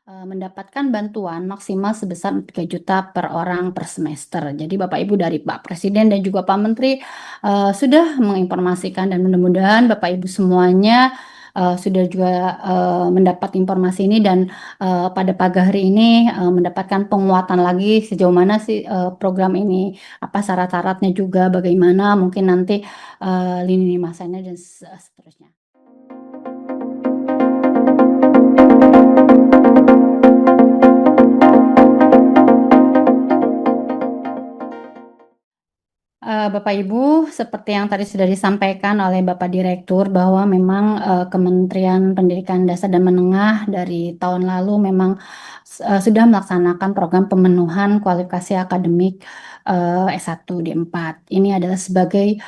mendapatkan bantuan maksimal sebesar 3 juta per orang per semester. Jadi Bapak Ibu dari Pak Presiden dan juga Pak Menteri sudah menginformasikan dan mudah-mudahan Bapak Ibu semuanya sudah juga mendapat informasi ini dan pada pagi hari ini mendapatkan penguatan lagi sejauh mana sih program ini, apa syarat-syaratnya juga bagaimana, mungkin nanti lini masanya dan seterusnya. Bapak Ibu, seperti yang tadi sudah disampaikan oleh Bapak Direktur bahwa memang Kementerian Pendidikan Dasar dan Menengah dari tahun lalu memang sudah melaksanakan program pemenuhan kualifikasi akademik S1 D4. Ini adalah sebagai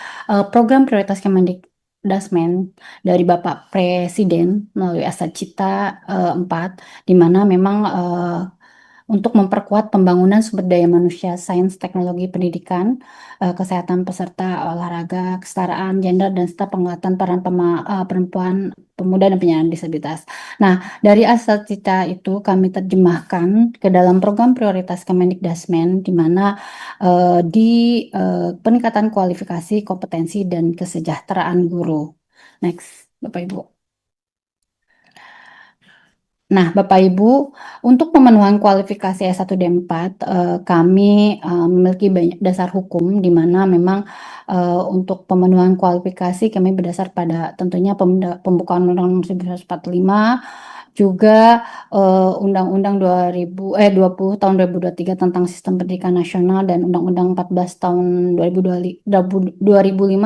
program prioritas Kemendikdasmen dari Bapak Presiden melalui Asa Cita 4, di mana memang untuk memperkuat pembangunan sumber daya manusia, sains, teknologi, pendidikan, kesehatan peserta, olahraga, kesetaraan gender, dan serta penguatan peran perempuan, pemuda, dan penyandang disabilitas. Nah, dari asal cita itu kami terjemahkan ke dalam program prioritas Kemendikdasmen, di mana peningkatan kualifikasi, kompetensi, dan kesejahteraan guru. Next, Bapak Ibu. Nah, Bapak Ibu, untuk pemenuhan kualifikasi S1 D4, kami memiliki banyak dasar hukum di mana memang untuk pemenuhan kualifikasi kami berdasar pada tentunya pembukaan Undang-Undang Nomor 1945, juga Undang-Undang 20 tahun 2023 tentang Sistem Pendidikan Nasional dan Undang-Undang 14 tahun 2005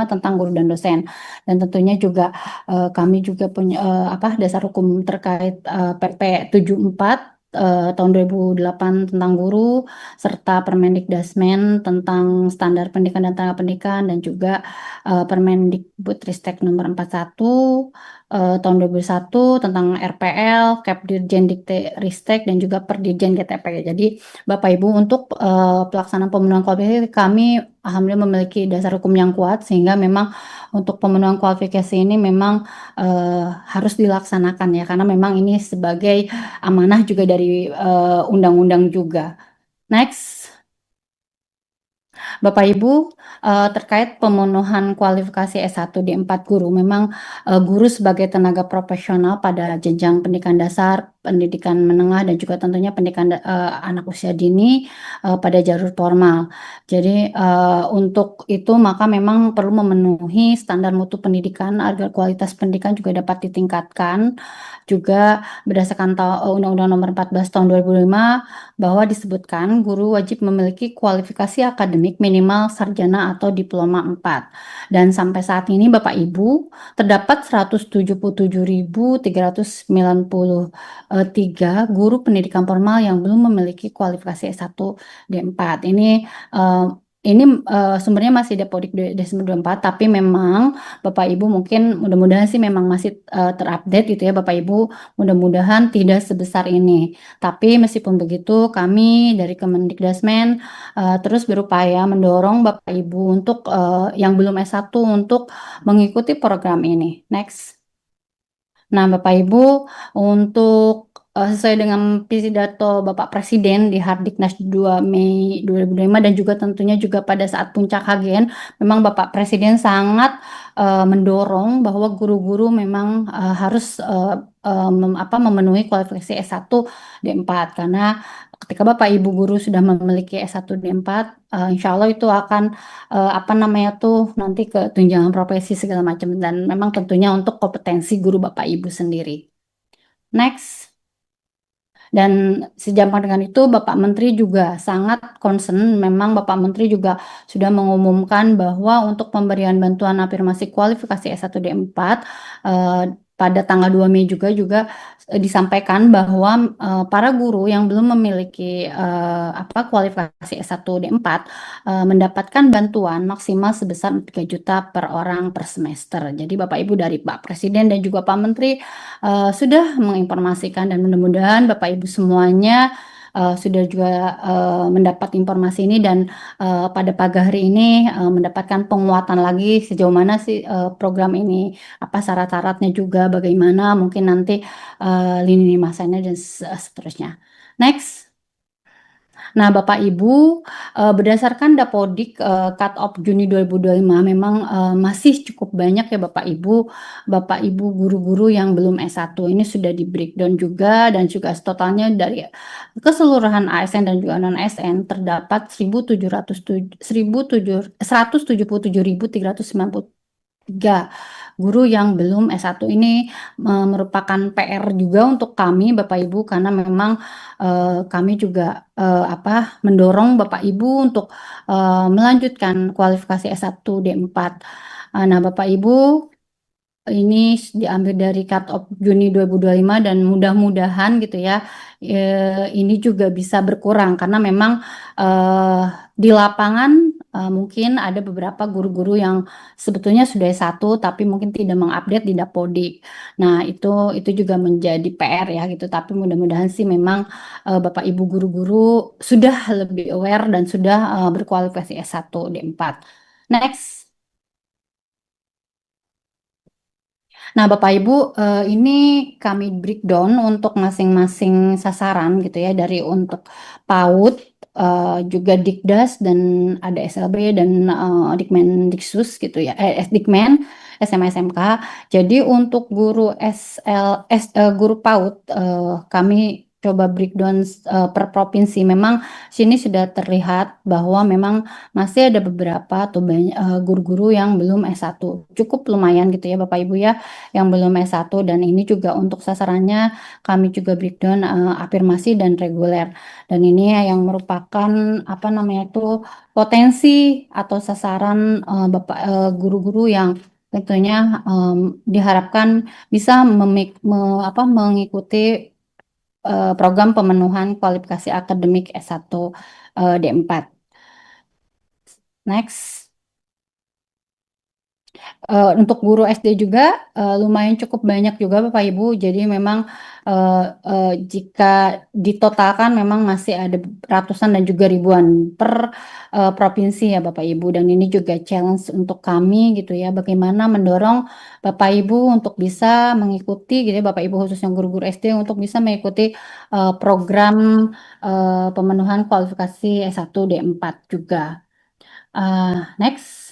tentang guru dan dosen. Dan tentunya juga kami juga punya dasar hukum terkait PP 74 tahun 2008 tentang guru, serta Permendikdasmen tentang standar pendidikan dan tenaga pendidikan, dan juga Permendikbudristek nomor 41 tahun 2001 tentang RPL, Kepdirjen Dikti-Ristek, dan juga Perdirjen GTP. Jadi Bapak Ibu, untuk pelaksanaan pemenuhan kualifikasi kami alhamdulillah memiliki dasar hukum yang kuat, sehingga memang untuk pemenuhan kualifikasi ini memang harus dilaksanakan ya, karena memang ini sebagai amanah juga dari undang-undang juga. Next. Bapak Ibu, terkait pemenuhan kualifikasi S1 D4 guru, memang guru sebagai tenaga profesional pada jenjang pendidikan dasar, pendidikan menengah, dan juga tentunya pendidikan anak usia dini pada jalur formal. Jadi untuk itu maka memang perlu memenuhi standar mutu pendidikan agar kualitas pendidikan juga dapat ditingkatkan. Juga berdasarkan Undang-Undang Nomor 14 tahun 2005 bahwa disebutkan guru wajib memiliki kualifikasi akademik minimal sarjana atau diploma 4. Dan sampai saat ini Bapak Ibu terdapat 177.393 guru pendidikan formal yang belum memiliki kualifikasi S1 D4. Ini sumbernya masih Depodik Desember 24, tapi memang Bapak Ibu mungkin mudah-mudahan sih memang masih terupdate gitu ya Bapak Ibu, mudah-mudahan tidak sebesar ini. Tapi meskipun begitu, kami dari Kemendikdasmen terus berupaya mendorong Bapak Ibu untuk yang belum S1 untuk mengikuti program ini. Next. Nah, Bapak Ibu, untuk sesuai dengan pidato Bapak Presiden di Hardiknas 2 Mei 2025 dan juga tentunya juga pada saat puncak HGN, memang Bapak Presiden sangat mendorong bahwa guru-guru memang harus memenuhi kualifikasi S1 D4, karena ketika Bapak Ibu guru sudah memiliki S1 D4, insya Allah itu akan nanti ke tunjangan profesi segala macam, dan memang tentunya untuk kompetensi guru Bapak Ibu sendiri. Next. Dan sejampang dengan itu Bapak Menteri juga sangat concern, memang Bapak Menteri juga sudah mengumumkan bahwa untuk pemberian bantuan afirmasi kualifikasi S1 D4 pada tanggal 2 Mei juga disampaikan bahwa para guru yang belum memiliki kualifikasi S1 D4 mendapatkan bantuan maksimal sebesar 3 juta per orang per semester. Jadi Bapak Ibu dari Pak Presiden dan juga Pak Menteri sudah menginformasikan, dan mudah-mudahan Bapak Ibu semuanya sudah juga mendapat informasi ini dan pada pagi hari ini mendapatkan penguatan lagi sejauh mana sih program ini, apa syarat-syaratnya juga bagaimana, mungkin nanti lini masanya dan seterusnya. Next. Nah, Bapak Ibu, berdasarkan Dapodik cut off Juni 2025 memang masih cukup banyak ya Bapak Ibu guru-guru yang belum S1. Ini sudah di breakdown juga dan juga totalnya dari keseluruhan ASN dan juga non ASN terdapat 177.393 guru yang belum S1. Ini merupakan PR juga untuk kami Bapak Ibu karena memang kami juga apa mendorong Bapak Ibu untuk melanjutkan kualifikasi S1 D4. Nah, Bapak Ibu, ini diambil dari cut off Juni 2025 dan mudah-mudahan gitu ya ini juga bisa berkurang karena memang eh, di lapangan mungkin ada beberapa guru-guru yang sebetulnya sudah S1 tapi mungkin tidak mengupdate di Dapodik. Nah, itu juga menjadi PR ya gitu. Tapi mudah-mudahan sih memang Bapak Ibu guru-guru sudah lebih aware dan sudah berkualifikasi S1 D4. Next. Nah, Bapak Ibu, ini kami breakdown untuk masing-masing sasaran gitu ya, dari untuk PAUD, juga Dikdas dan ada SLB dan Dikmendiksus gitu ya, Dikmen, SMA SMK. Jadi untuk guru guru PAUD, kami coba breakdown per provinsi. Memang sini sudah terlihat bahwa memang masih ada beberapa atau banyak guru-guru yang belum S1. Cukup lumayan gitu ya Bapak Ibu ya yang belum S1 dan ini juga untuk sasarannya kami juga breakdown afirmasi dan reguler. Dan ini yang merupakan apa namanya itu potensi atau sasaran Bapak guru-guru yang tentunya diharapkan bisa mengikuti program pemenuhan kualifikasi akademik S1 D4. Next. Untuk guru SD juga lumayan cukup banyak juga Bapak Ibu. Jadi memang jika ditotalkan memang masih ada ratusan dan juga ribuan per provinsi ya Bapak Ibu. Dan ini juga challenge untuk kami gitu ya. Bagaimana mendorong Bapak Ibu untuk bisa mengikuti gitu ya Bapak Ibu khususnya guru-guru SD untuk bisa mengikuti program pemenuhan kualifikasi S1 D4 juga. Next.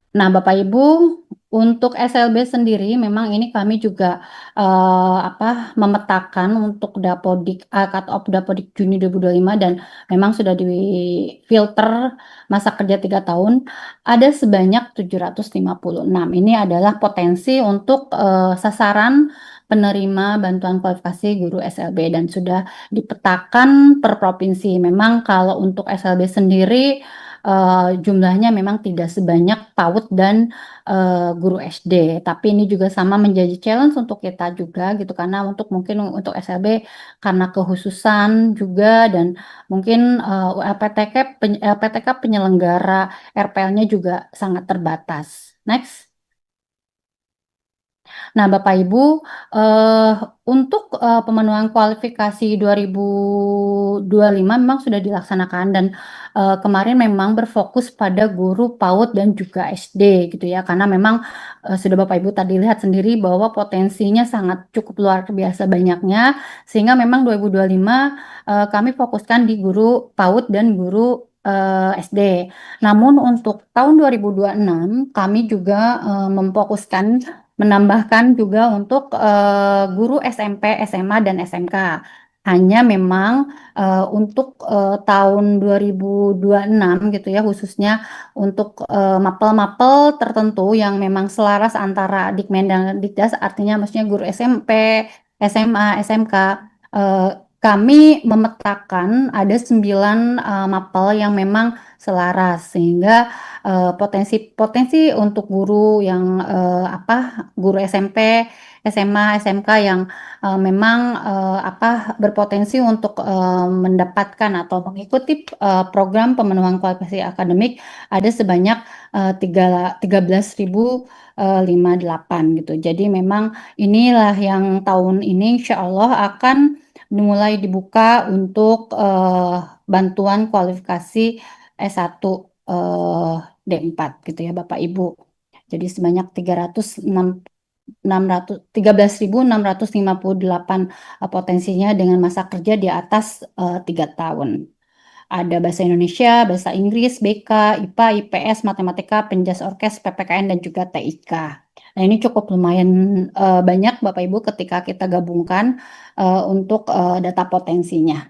Nah, Bapak Ibu, untuk SLB sendiri memang ini kami juga memetakan untuk Dapodik cut off Dapodik Juni 2025 dan memang sudah difilter masa kerja 3 tahun ada sebanyak 756. Ini adalah potensi untuk sasaran penerima bantuan kualifikasi guru SLB dan sudah dipetakan per provinsi. Memang kalau untuk SLB sendiri jumlahnya memang tidak sebanyak PAUD dan guru SD, tapi ini juga sama menjadi challenge untuk kita juga gitu karena untuk mungkin untuk SLB karena kehususan juga dan mungkin LPTK penyelenggara RPL-nya juga sangat terbatas. Next. Nah, Bapak Ibu, eh, untuk pemenuhan kualifikasi 2025 memang sudah dilaksanakan dan kemarin memang berfokus pada guru PAUD dan juga SD gitu ya, karena memang sudah Bapak Ibu tadi lihat sendiri bahwa potensinya sangat cukup luar biasa banyaknya, sehingga memang 2025 kami fokuskan di guru PAUD dan guru SD. Namun untuk tahun 2026 kami juga memfokuskan menambahkan juga untuk guru SMP, SMA, dan SMK. Hanya memang untuk tahun 2026 gitu ya, khususnya untuk mapel-mapel tertentu yang memang selaras antara Dikmen dan Dikdas, artinya maksudnya guru SMP, SMA, SMK, eh, kami memetakan ada 9 mapel yang memang selaras sehingga potensi-potensi untuk guru yang guru SMP, SMA, SMK yang memang berpotensi untuk mendapatkan atau mengikuti program pemenuhan kualifikasi akademik ada sebanyak 13.058 gitu. Jadi memang inilah yang tahun ini insya Allah akan mulai dibuka untuk bantuan kualifikasi S1 eh, D4 gitu ya Bapak Ibu. Jadi sebanyak 13.658 potensinya dengan masa kerja di atas 3 tahun. Ada bahasa Indonesia, bahasa Inggris, BK, IPA, IPS, Matematika, Penjas Orkes, PPKN, dan juga TIK. Nah, ini cukup lumayan banyak Bapak Ibu ketika kita gabungkan untuk data potensinya.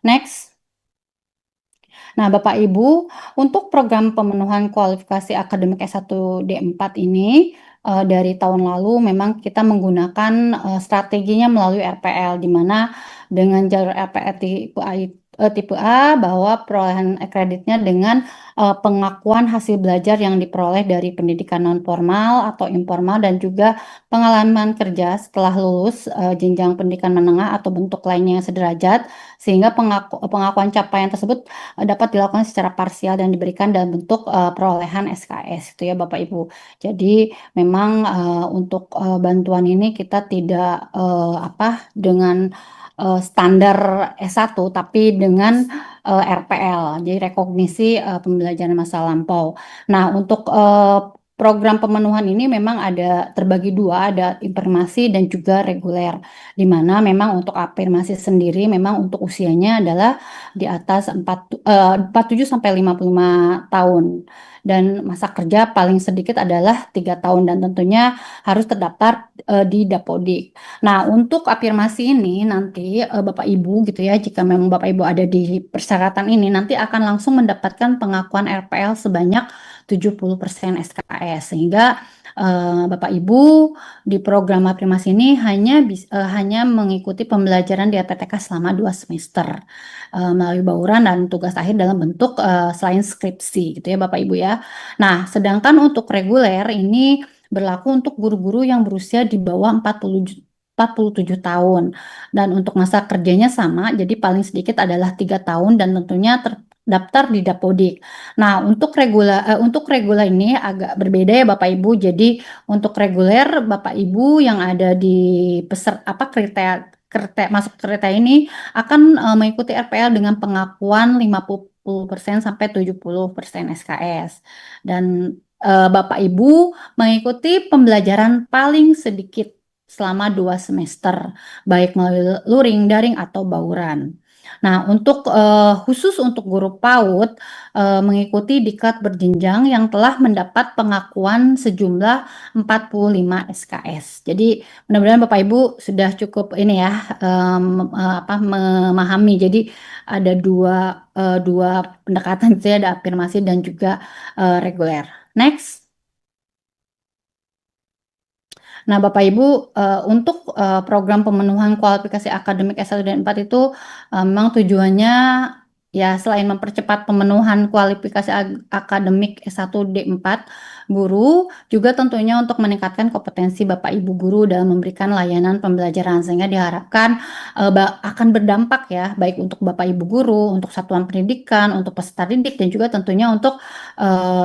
Next. Nah, Bapak Ibu, untuk program pemenuhan kualifikasi akademik S1 D4 ini dari tahun lalu memang kita menggunakan strateginya melalui RPL, di mana dengan jalur RPL tipe A bahwa perolehan kreditnya dengan pengakuan hasil belajar yang diperoleh dari pendidikan non formal atau informal dan juga pengalaman kerja setelah lulus jenjang pendidikan menengah atau bentuk lainnya yang sederajat, sehingga pengakuan capaian tersebut dapat dilakukan secara parsial dan diberikan dalam bentuk perolehan SKS itu ya Bapak Ibu. Jadi memang untuk bantuan ini kita tidak dengan standar S1 tapi dengan RPL, jadi rekognisi pembelajaran masa lampau. Nah, untuk program pemenuhan ini memang ada terbagi dua, ada afirmasi dan juga reguler. Di mana memang untuk afirmasi sendiri memang untuk usianya adalah di atas 47 sampai 55 tahun. Dan masa kerja paling sedikit adalah 3 tahun dan tentunya harus terdaftar di Dapodik. Nah, untuk afirmasi ini nanti Bapak Ibu gitu ya, jika memang Bapak Ibu ada di persyaratan ini nanti akan langsung mendapatkan pengakuan RPL sebanyak 70% SKS, sehingga Bapak Ibu di program afirmasi ini hanya mengikuti pembelajaran di APTK selama 2 semester melalui bauran dan tugas akhir dalam bentuk selain skripsi gitu ya Bapak Ibu ya. Nah, sedangkan untuk reguler ini berlaku untuk guru-guru yang berusia di bawah 47 tahun. Dan untuk masa kerjanya sama, jadi paling sedikit adalah 3 tahun dan tentunya terdaftar di Dapodik. Nah, untuk reguler ini agak berbeda ya Bapak Ibu. Jadi untuk reguler Bapak Ibu yang ada di kriteria masuk kriteria ini akan mengikuti RPL dengan pengakuan 50% sampai 70% SKS. Dan Bapak Ibu mengikuti pembelajaran paling sedikit selama 2 semester, baik melalui luring, daring, atau bauran. Nah, untuk khusus untuk guru PAUD mengikuti diklat berjenjang yang telah mendapat pengakuan sejumlah 45 SKS. Jadi mudah-mudahan Bapak Ibu sudah cukup ini ya memahami. Jadi ada dua pendekatan gitu ya, ada afirmasi dan juga reguler. Next. Nah, Bapak Ibu, untuk program pemenuhan kualifikasi akademik S1 dan 4 itu memang tujuannya ya selain mempercepat pemenuhan kualifikasi akademik S1 D4 guru, juga tentunya untuk meningkatkan kompetensi Bapak Ibu guru dalam memberikan layanan pembelajaran sehingga diharapkan akan berdampak ya baik untuk Bapak Ibu guru, untuk satuan pendidikan, untuk peserta didik dan juga tentunya untuk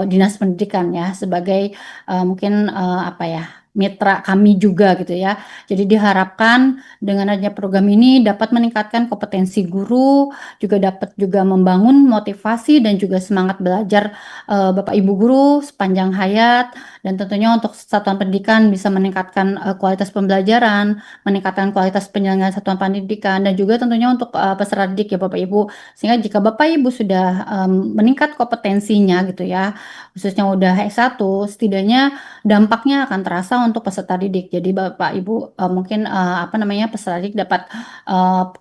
dinas pendidikan ya sebagai mungkin mitra kami juga gitu ya. Jadi diharapkan dengan adanya program ini dapat meningkatkan kompetensi guru, juga dapat juga membangun motivasi dan juga semangat belajar Bapak Ibu guru sepanjang hayat, dan tentunya untuk satuan pendidikan bisa meningkatkan kualitas pembelajaran, meningkatkan kualitas penyelenggaraan satuan pendidikan, dan juga tentunya untuk peserta didik ya Bapak Ibu. Sehingga jika Bapak Ibu sudah meningkat kompetensinya gitu ya, khususnya udah S1, setidaknya dampaknya akan terasa untuk peserta didik. Jadi Bapak Ibu mungkin peserta didik dapat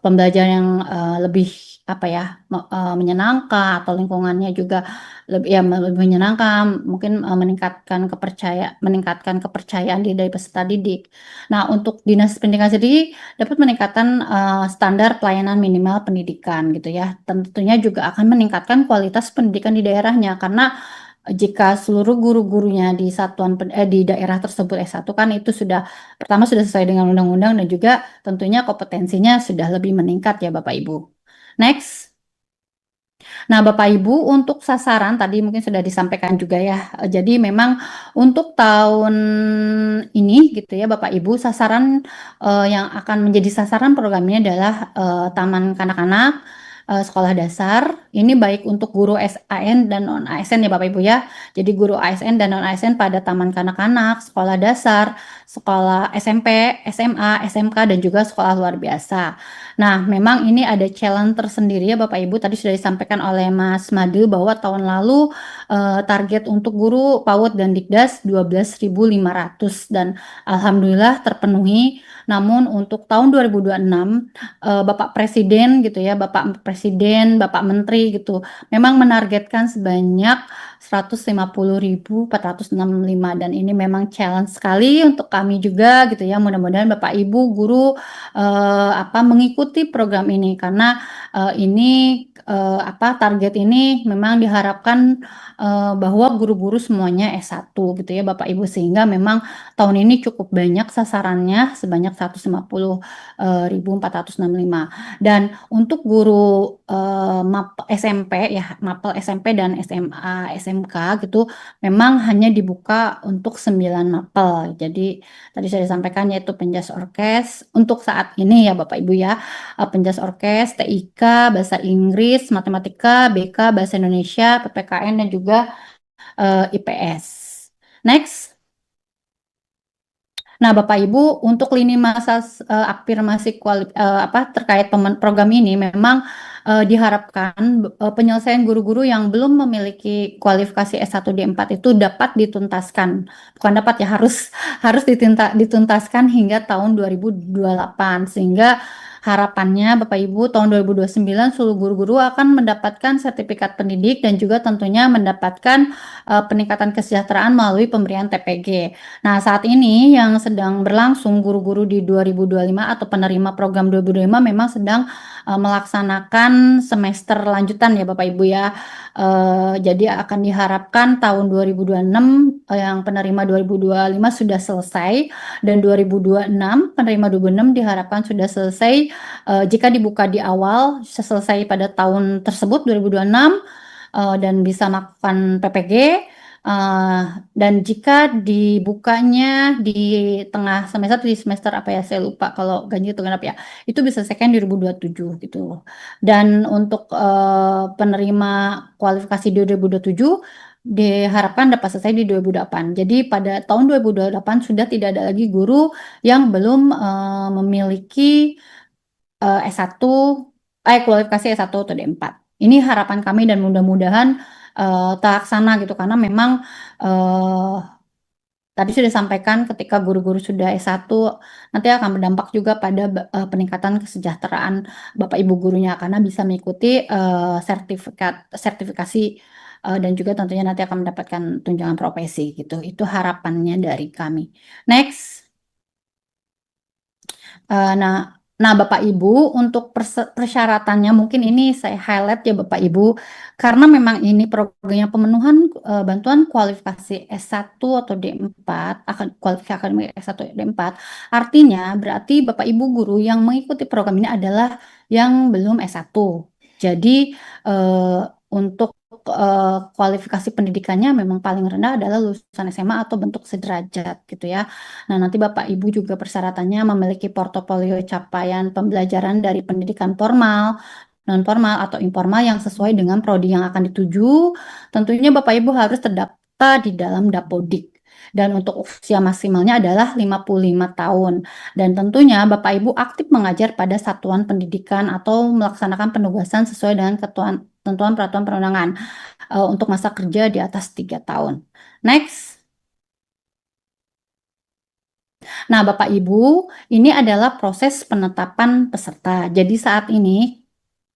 pembelajaran yang lebih menyenangkan, atau lingkungannya juga lebih menyenangkan, mungkin meningkatkan kepercayaan diri dari peserta didik. Nah, untuk dinas pendidikan sendiri dapat meningkatkan standar pelayanan minimal pendidikan gitu ya. Tentunya juga akan meningkatkan kualitas pendidikan di daerahnya, karena jika seluruh guru-gurunya di daerah tersebut S1 kan itu pertama sudah sesuai dengan undang-undang dan juga tentunya kompetensinya sudah lebih meningkat ya Bapak Ibu. Next. Nah, Bapak Ibu, untuk sasaran tadi mungkin sudah disampaikan juga ya. Jadi memang untuk tahun ini gitu ya, Bapak Ibu, sasaran yang akan menjadi sasaran program ini adalah taman kanak-kanak, sekolah dasar. Ini baik untuk guru SAN dan non ASN ya, Bapak Ibu ya. Jadi guru ASN dan non ASN pada taman kanak-kanak, sekolah dasar, sekolah SMP, SMA, SMK dan juga sekolah luar biasa. Nah, memang ini ada challenge tersendiri ya Bapak Ibu. Tadi sudah disampaikan oleh Mas Made bahwa tahun lalu target untuk guru PAUD dan Dikdas 12.500 dan alhamdulillah terpenuhi. Namun untuk tahun 2026 Bapak Presiden gitu ya, Bapak Presiden, Bapak Menteri gitu memang menargetkan sebanyak 150.465 dan ini memang challenge sekali untuk kami juga gitu ya. Mudah-mudahan Bapak Ibu guru mengikuti program ini karena ini target ini memang diharapkan bahwa guru-guru semuanya S1 gitu ya Bapak Ibu sehingga memang tahun ini cukup banyak sasarannya sebanyak 150.465 dan untuk guru SMP ya MAPEL SMP dan SMA SMK gitu memang hanya dibuka untuk 9 MAPEL. Jadi tadi saya disampaikan yaitu penjas orkes untuk saat ini ya Bapak Ibu ya. Penjas orkes, TIK, bahasa Inggris, matematika, BK, bahasa Indonesia, PPKN dan juga IPS. Next. Nah, Bapak Ibu, untuk lini masa afirmasi terkait program ini memang diharapkan penyelesaian guru-guru yang belum memiliki kualifikasi S1 D4 itu dapat dituntaskan. Bukan dapat ya, harus dituntaskan hingga tahun 2028 sehingga harapannya Bapak Ibu tahun 2029 seluruh guru-guru akan mendapatkan sertifikat pendidik dan juga tentunya mendapatkan peningkatan kesejahteraan melalui pemberian TPG. Nah, saat ini yang sedang berlangsung guru-guru di 2025 atau penerima program 2025 memang sedang melaksanakan semester lanjutan ya Bapak Ibu ya. Jadi akan diharapkan tahun 2026 yang penerima 2025 sudah selesai dan 2026 penerima 2026 diharapkan sudah selesai jika dibuka di awal selesai pada tahun tersebut 2026 dan bisa melakukan PPG. Dan jika dibukanya di tengah semester di semester apa ya saya lupa kalau ganjil atau genap ya itu bisa selesai di 2027 gitu. Dan untuk penerima kualifikasi di 2027 diharapkan dapat selesai di 2028. Jadi pada tahun 2028 sudah tidak ada lagi guru yang belum memiliki S1 kualifikasi S1 atau D4. Ini harapan kami dan mudah-mudahan terlaksana gitu karena memang tadi sudah disampaikan ketika guru-guru sudah S1 nanti akan berdampak juga pada peningkatan kesejahteraan Bapak Ibu gurunya karena bisa mengikuti sertifikasi dan juga tentunya nanti akan mendapatkan tunjangan profesi gitu. Itu harapannya dari kami. Next. Nah, Bapak Ibu, untuk persyaratannya mungkin ini saya highlight ya Bapak Ibu, karena memang ini programnya pemenuhan bantuan kualifikasi S1 atau D4, kualifikasi akademik S1 D4, artinya berarti Bapak Ibu guru yang mengikuti program ini adalah yang belum S1. Jadi untuk kualifikasi pendidikannya memang paling rendah adalah lulusan SMA atau bentuk sederajat gitu ya. Nah, nanti Bapak Ibu juga persyaratannya memiliki portofolio capaian pembelajaran dari pendidikan formal, non formal atau informal yang sesuai dengan prodi yang akan dituju. Tentunya Bapak Ibu harus terdaftar di dalam Dapodik. Dan untuk usia maksimalnya adalah 55 tahun. Dan tentunya Bapak Ibu aktif mengajar pada satuan pendidikan atau melaksanakan penugasan sesuai dengan ketentuan peraturan perundangan untuk masa kerja di atas 3 tahun. Next. Nah, Bapak Ibu, ini adalah proses penetapan peserta. Jadi saat ini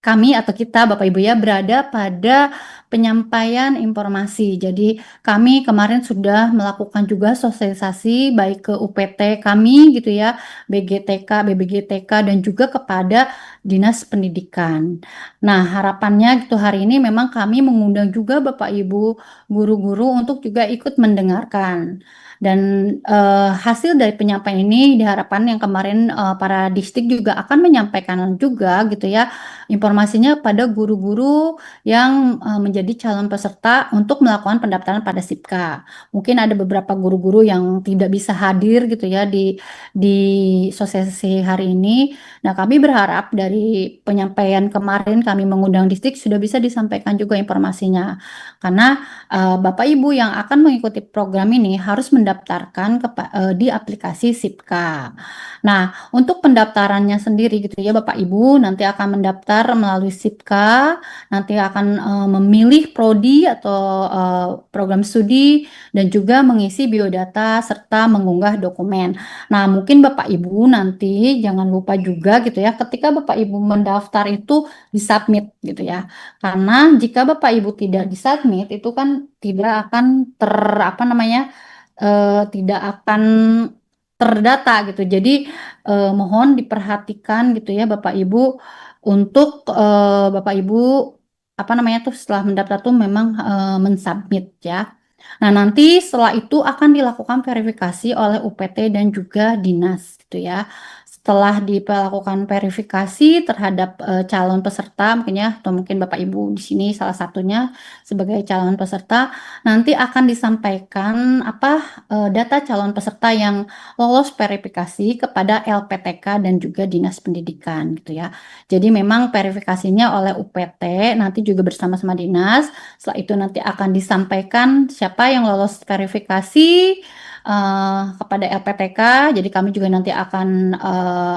kami atau kita Bapak Ibu ya berada pada penyampaian informasi. Jadi kami kemarin sudah melakukan juga sosialisasi baik ke UPT kami gitu ya, BGTK, BBGTK dan juga kepada Dinas Pendidikan. Nah, harapannya gitu hari ini memang kami mengundang juga Bapak Ibu guru-guru untuk juga ikut mendengarkan. Dan hasil dari penyampaian ini diharapkan yang kemarin para distrik juga akan menyampaikan juga gitu ya informasinya pada guru-guru yang menjadi calon peserta untuk melakukan pendaftaran pada SIPK. Mungkin ada beberapa guru-guru yang tidak bisa hadir gitu ya di sosialisasi hari ini. Nah, kami berharap dari penyampaian kemarin kami mengundang distrik sudah bisa disampaikan juga informasinya. Karena Bapak Ibu yang akan mengikuti program ini harus mendaftarkan di aplikasi SIPKA. Nah, untuk pendaftarannya sendiri gitu ya Bapak Ibu nanti akan mendaftar melalui SIPKA, nanti akan memilih prodi atau program studi dan juga mengisi biodata serta mengunggah dokumen. Nah, mungkin Bapak Ibu nanti jangan lupa juga gitu ya ketika Bapak Ibu mendaftar itu disubmit gitu ya. Karena jika Bapak Ibu tidak disubmit itu kan tidak akan apa namanya tidak akan terdata gitu. Jadi mohon diperhatikan gitu ya Bapak Ibu untuk Bapak Ibu apa namanya tuh setelah mendaftar tuh memang mensubmit ya. Nah, nanti setelah itu akan dilakukan verifikasi oleh UPT dan juga dinas gitu ya. Setelah dilakukan verifikasi terhadap calon peserta mungkin ya atau mungkin Bapak Ibu di sini salah satunya sebagai calon peserta, nanti akan disampaikan apa data calon peserta yang lolos verifikasi kepada LPTK dan juga Dinas Pendidikan gitu ya. Jadi memang verifikasinya oleh UPT nanti juga bersama-sama dinas. Setelah itu nanti akan disampaikan siapa yang lolos verifikasi kepada LPTK. Jadi kami juga nanti akan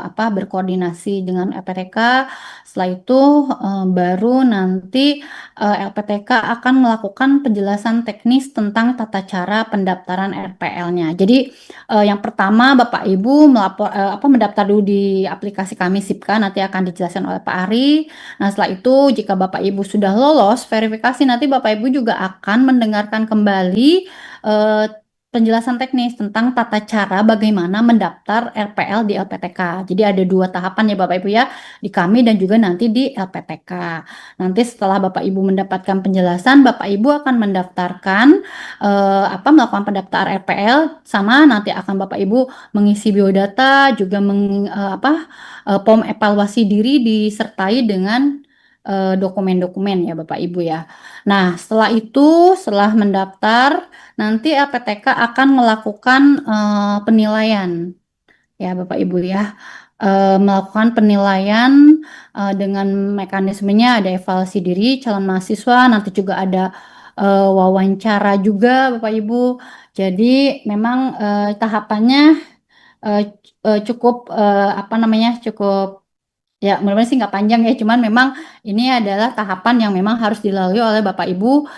apa berkoordinasi dengan LPTK. Setelah itu baru nanti LPTK akan melakukan penjelasan teknis tentang tata cara pendaftaran RPL-nya. Jadi yang pertama Bapak Ibu apa mendaftar dulu di aplikasi kami SIPKA nanti akan dijelaskan oleh Pak Ari. Nah, setelah itu jika Bapak Ibu sudah lolos verifikasi nanti Bapak Ibu juga akan mendengarkan kembali eh, penjelasan teknis tentang tata cara bagaimana mendaftar RPL di LPTK. Jadi ada dua tahapan ya Bapak Ibu ya, di kami dan juga nanti di LPTK. Nanti setelah Bapak Ibu mendapatkan penjelasan, Bapak Ibu akan mendaftarkan apa melakukan pendaftar RPL sama nanti akan Bapak Ibu mengisi biodata juga apa form evaluasi diri disertai dengan dokumen-dokumen ya Bapak Ibu ya. Nah, setelah itu setelah mendaftar nanti LPTK akan melakukan penilaian ya Bapak Ibu ya. Melakukan penilaian dengan mekanismenya ada evaluasi diri calon mahasiswa, nanti juga ada wawancara juga Bapak Ibu. Jadi memang tahapannya cukup apa namanya cukup ya mudah-mudahan sih nggak panjang ya, cuman memang ini adalah tahapan yang memang harus dilalui oleh Bapak Ibu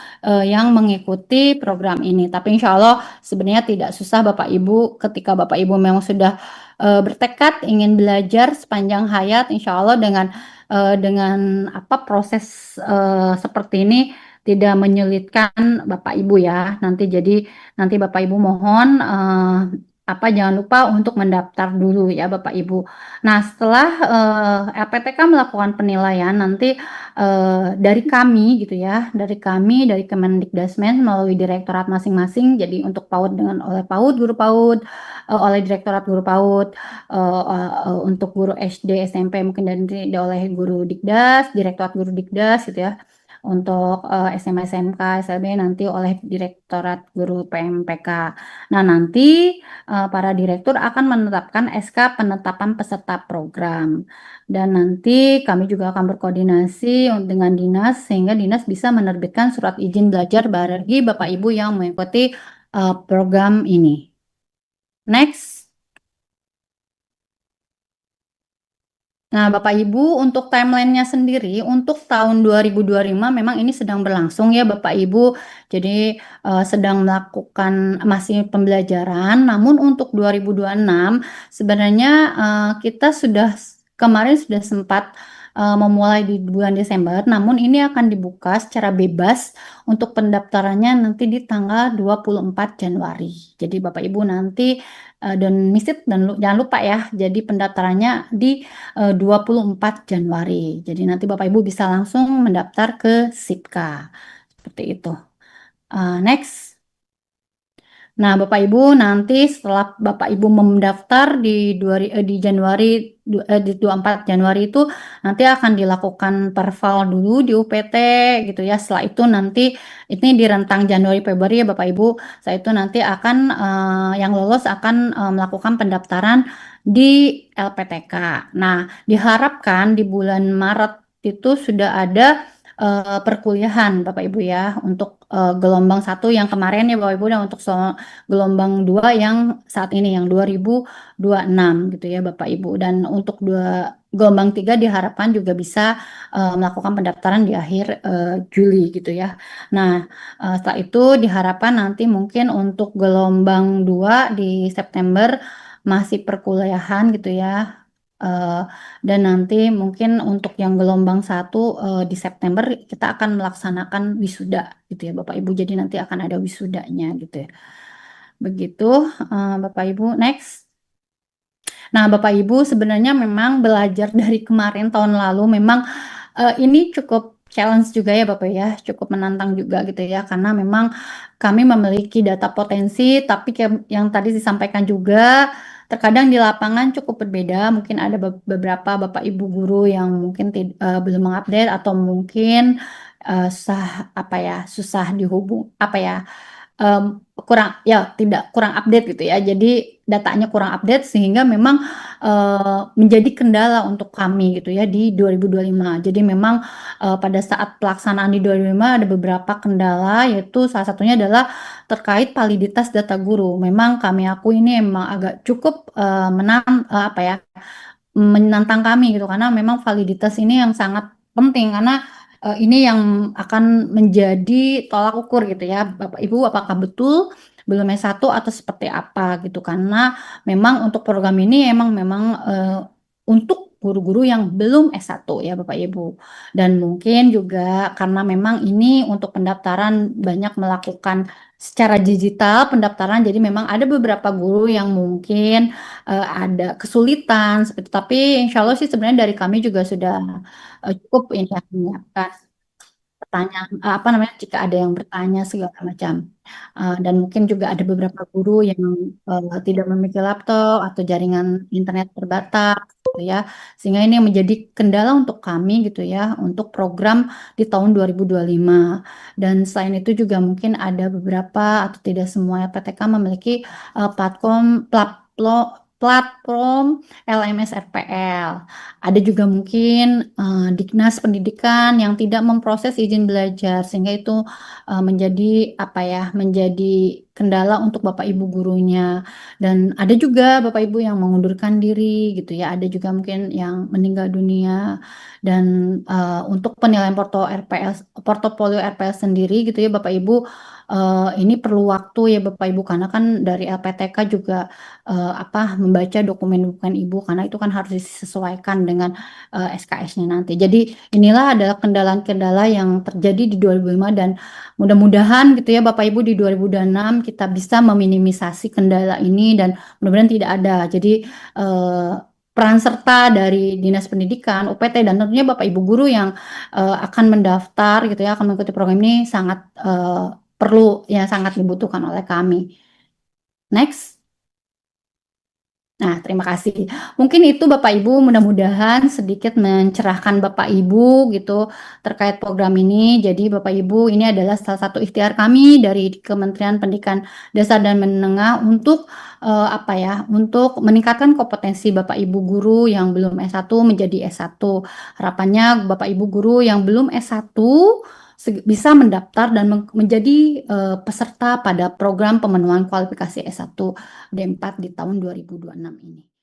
yang mengikuti program ini. Tapi insya Allah sebenarnya tidak susah Bapak Ibu ketika Bapak Ibu memang sudah bertekad ingin belajar sepanjang hayat, insya Allah dengan apa proses seperti ini tidak menyulitkan Bapak Ibu ya. Nanti Bapak Ibu mohon apa jangan lupa untuk mendaftar dulu ya Bapak Ibu. Nah, setelah LPTK melakukan penilaian, nanti dari kami gitu ya, dari Kemendikbudrismen melalui direktorat masing-masing. Jadi untuk PAUD dengan oleh PAUD, guru PAUD, oleh direktorat guru PAUD, untuk guru SD, SMP mungkin oleh guru Dikdas, direktorat guru Dikdas gitu ya. Untuk SMA, SMK, SLB nanti oleh Direktorat Guru PMPK. Nah, nanti para direktur akan menetapkan SK penetapan peserta program. Dan nanti kami juga akan berkoordinasi dengan dinas sehingga dinas bisa menerbitkan surat izin belajar bagi Bapak Ibu yang mengikuti program ini. Next. Nah, Bapak Ibu, untuk timelinenya sendiri, untuk tahun 2025 memang ini sedang berlangsung ya Bapak Ibu. Jadi sedang melakukan masih pembelajaran. Namun untuk 2026 sebenarnya kita sudah kemarin sudah sempat memulai di bulan Desember. Namun ini akan dibuka secara bebas untuk pendaftarannya nanti di tanggal 24 Januari. Jadi Bapak Ibu nanti dan misit dan jangan lupa ya. Jadi pendaftarannya di 24 Januari. Jadi nanti Bapak Ibu bisa langsung mendaftar ke SIPKA. Seperti itu. Next. Nah, Bapak Ibu nanti setelah Bapak Ibu mendaftar di Januari di 24 Januari itu nanti akan dilakukan perval dulu di UPT gitu ya. Setelah itu nanti ini di rentang Januari Februari ya Bapak Ibu. Setelah itu nanti akan yang lolos akan melakukan pendaftaran di LPTK. Nah, diharapkan di bulan Maret itu sudah ada perkuliahan Bapak Ibu ya untuk gelombang satu yang kemarin ya Bapak Ibu dan untuk gelombang 2 yang saat ini yang 2026 gitu ya Bapak Ibu dan untuk gelombang 3 diharapkan juga bisa melakukan pendaftaran di akhir Juli gitu ya. Nah, setelah itu diharapkan nanti mungkin untuk gelombang 2 di September masih perkuliahan gitu ya. Eh, dan nanti mungkin untuk yang gelombang satu di September kita akan melaksanakan wisuda gitu ya Bapak Ibu. Jadi nanti akan ada wisudanya gitu ya. Begitu, Bapak Ibu. Next. Nah, Bapak Ibu sebenarnya memang belajar dari kemarin tahun lalu memang ini cukup challenge juga ya Bapak ya, cukup menantang juga gitu ya karena memang kami memiliki data potensi tapi kayak yang tadi disampaikan juga terkadang di lapangan cukup berbeda. Mungkin ada beberapa Bapak Ibu guru yang mungkin belum mengupdate atau mungkin susah apa ya, susah dihubung apa ya em, kurang ya tidak kurang update gitu ya. Jadi datanya kurang update sehingga memang menjadi kendala untuk kami gitu ya di 2025. Jadi memang pada saat pelaksanaan di 2025 ada beberapa kendala yaitu salah satunya adalah terkait validitas data guru. Memang kami aku ini emang agak cukup apa ya menantang kami gitu karena memang validitas ini yang sangat penting karena ini yang akan menjadi tolak ukur gitu ya Bapak Ibu apakah betul belum S1 atau seperti apa gitu karena memang untuk program ini memang untuk guru-guru yang belum S1 ya Bapak Ibu dan mungkin juga karena memang ini untuk pendaftaran banyak melakukan secara digital pendaftaran jadi memang ada beberapa guru yang mungkin ada kesulitan seperti tapi insya Allah sih sebenarnya dari kami juga sudah cukup ini ya menyiapkan pertanyaan apa namanya jika ada yang bertanya segala macam. Dan mungkin juga ada beberapa guru yang tidak memiliki laptop atau jaringan internet terbatas gitu ya sehingga ini yang menjadi kendala untuk kami gitu ya untuk program di tahun 2025 dan selain itu juga mungkin ada beberapa atau tidak semua PTK memiliki platform LMS RPL. Ada juga mungkin Dignas Pendidikan yang tidak memproses izin belajar sehingga itu menjadi apa ya menjadi kendala untuk Bapak Ibu gurunya dan ada juga Bapak Ibu yang mengundurkan diri gitu ya ada juga mungkin yang meninggal dunia dan untuk penilaian portofolio RPL sendiri gitu ya Bapak Ibu ini perlu waktu ya Bapak Ibu karena kan dari LPTK juga apa membaca dokumen-dokumen Ibu karena itu kan harus disesuaikan dengan SKS-nya nanti. Jadi inilah adalah kendala-kendala yang terjadi di 2005 dan mudah-mudahan gitu ya Bapak Ibu di 2026 kita bisa meminimisasi kendala ini dan mudah-mudahan tidak ada. Jadi eh, peran serta dari Dinas Pendidikan, UPT dan tentunya Bapak Ibu guru yang akan mendaftar gitu ya akan mengikuti program ini sangat perlu ya sangat dibutuhkan oleh kami. Next. Nah, terima kasih. Mungkin itu Bapak Ibu, mudah-mudahan sedikit mencerahkan Bapak Ibu gitu terkait program ini. Jadi Bapak Ibu, ini adalah salah satu ikhtiar kami dari Kementerian Pendidikan Dasar dan Menengah untuk apa ya, untuk meningkatkan kompetensi Bapak Ibu guru yang belum S1 menjadi S1. Harapannya Bapak Ibu guru yang belum S1 bisa mendaftar dan menjadi peserta pada program pemenuhan kualifikasi S1 D4 di tahun 2026 ini.